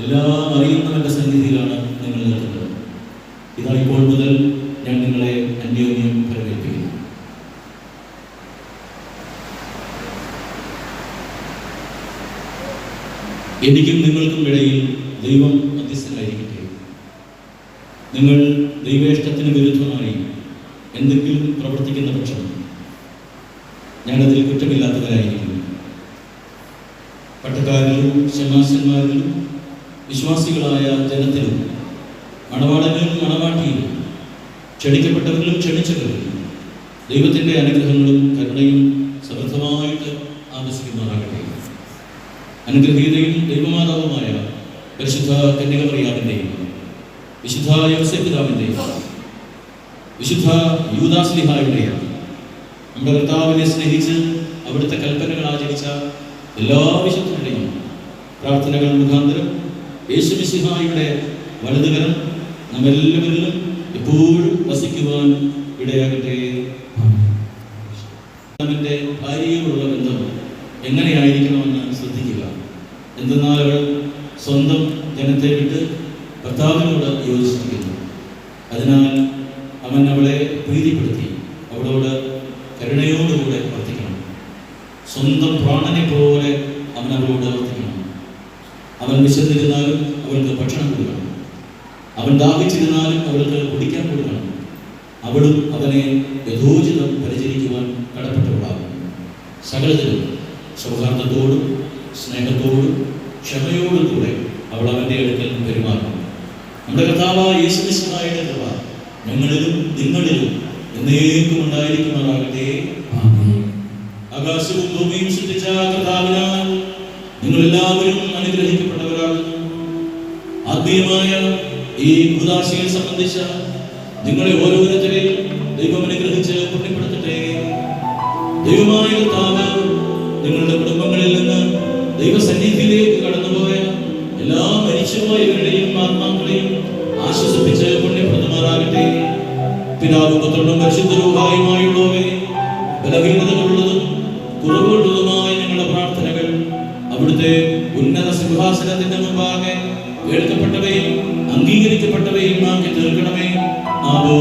എല്ലാം അറിയുന്നവന്റെ സന്നിധിയിലാണ് നിങ്ങൾ നിൽക്കുന്നത്. ഇതാ ഇപ്പോൾ മുതൽ ഞാൻ നിങ്ങളെ അന്യോന്യം പ്രകടിപ്പിക്കുന്നു. എനിക്കും നിങ്ങൾക്കും ഇടയിൽ ദൈവം മധ്യസ്ഥനായിരിക്കട്ടെ. നിങ്ങൾ ദൈവേഷ്ടത്തിന് വിരുദ്ധമായി എന്തെങ്കിലും പ്രവർത്തിക്കുന്ന പക്ഷം ഞാനതിൽ കുറ്റമില്ലാത്തവരായിരിക്കും. പട്ടക്കാരിലും ശമാശന്മാരിലും വിശ്വാസികളായ ജനത്തിലും മണവാളനിലും മണവാട്ടിയിലും ക്ഷണിക്കപ്പെട്ടവരിലും ക്ഷണിച്ചവരിലും ദൈവത്തിൻ്റെ അനുഗ്രഹങ്ങളും കരുണയും സമൃദ്ധമായിട്ട് ആവശ്യിക്കുമാറാകട്ടെ. അനുഗ്രഹീതയും ദൈവമാതാവുമായ പരിശുദ്ധ കന്യകമറിയാമിൻ്റെയും വിശുദ്ധ യോസേപ്പിതാവിൻ്റെയും വിശുദ്ധ യൂദാസ്ലിഹായുടെയും നമ്മുടെ കർത്താവിനെ സ്നേഹിച്ച് അവിടുത്തെ കൽപ്പനകൾ ആചരിച്ച എല്ലാ വിശുദ്ധരുടെയും പ്രാർത്ഥനകൾ മുഖാന്തരം യേശുമിശിഹായുടെ വലതുകരം നമ്മെല്ലാവരിലും എപ്പോഴും വസിക്കുവാൻ ഇടയാകട്ടെ. അവൻ്റെ ഭാര്യയോടുള്ള ബന്ധം എങ്ങനെയായിരിക്കണമെന്ന് ശ്രദ്ധിക്കുക. എന്തെന്നാൽ അവൾ സ്വന്തം ജനത്തെ വിട്ട് ഭർത്താവിനോട് യോജിച്ചിരിക്കുന്നു. അതിനാൽ അവൻ അവളെ പ്രീതിപ്പെടുത്തി അവളോട് കരുണയോടുകൂടെ വർത്തിക്കണം. സ്വന്തം പ്രാണനെ പോലെ അവൻ അവളോട് വർത്തിക്കണം. അവൻ വിശന്നിരുന്നാലും അവൾക്ക് ഭക്ഷണം കൊടുക്കണം. അവൻ ദാഹിച്ചിരുന്നാലും അവൾക്ക് കുടിക്കാൻ കൊടുക്കണം. അവളും അവനെ യഥോചിതം പരിചരിക്കുവാൻ കടപ്പെട്ടവളാകും. സകലത്തിലും സൗഹാർദ്ദത്തോടും സ്നേഹത്തോടും ക്ഷമയോടും കൂടെ അവൾ അവൻ്റെ അടുക്കൽ പെരുമാറും. നമ്മുടെ കർത്താവായ യേശുമിശിഹായുടെ കൃപ ഞങ്ങളിലും നിങ്ങളിലും എന്നേക്കും ഉണ്ടായിരിക്കുമാറാകട്ടെ. ആകാശവും ഭൂമിയും സൃഷ്ടിച്ച കർത്താവിനാൽ നിങ്ങളെല്ലാവരും അനുഗ്രഹിക്കപ്പെട്ടവരാകുന്നു. ആത്മീയമായ ഈ ഉദാശയെ സംബന്ധിച്ച നിങ്ങളെ ഓരോരുത്തരെയും ദൈവം അനുഗ്രഹിച്ച് പുണ്യപ്പെടുത്തട്ടെ. ദൈവമായ കർത്താവ് നിങ്ങളുടെ കുടുംബങ്ങളിൽ നിന്ന് ദൈവസന്നിധിയിലേക്ക് കടന്നുപോയ എല്ലാ മരിച്ചുപോയവരുടെയും ആത്മാക്കളെയും ആശ്വസിപ്പിച്ച് പുണ്യപ്രദമാറാകട്ടെ. പിതാവ് പുത്രനും പരിശുദ്ധ രൂപായുമായുള്ളവരെ ബലഹീനതകളുള്ളതും കുറവുള്ളതുമായ ഞങ്ങളുടെ പ്രാർത്ഥനകൾ അവിടുത്തെ ഉന്നത സിംഹാസനത്തിന്റെ മുമ്പാകെ കേൾക്കപ്പെട്ടവയും അംഗീകരിക്കപ്പെട്ടവയും ആക്കി തീർക്കണമേ. ആവോ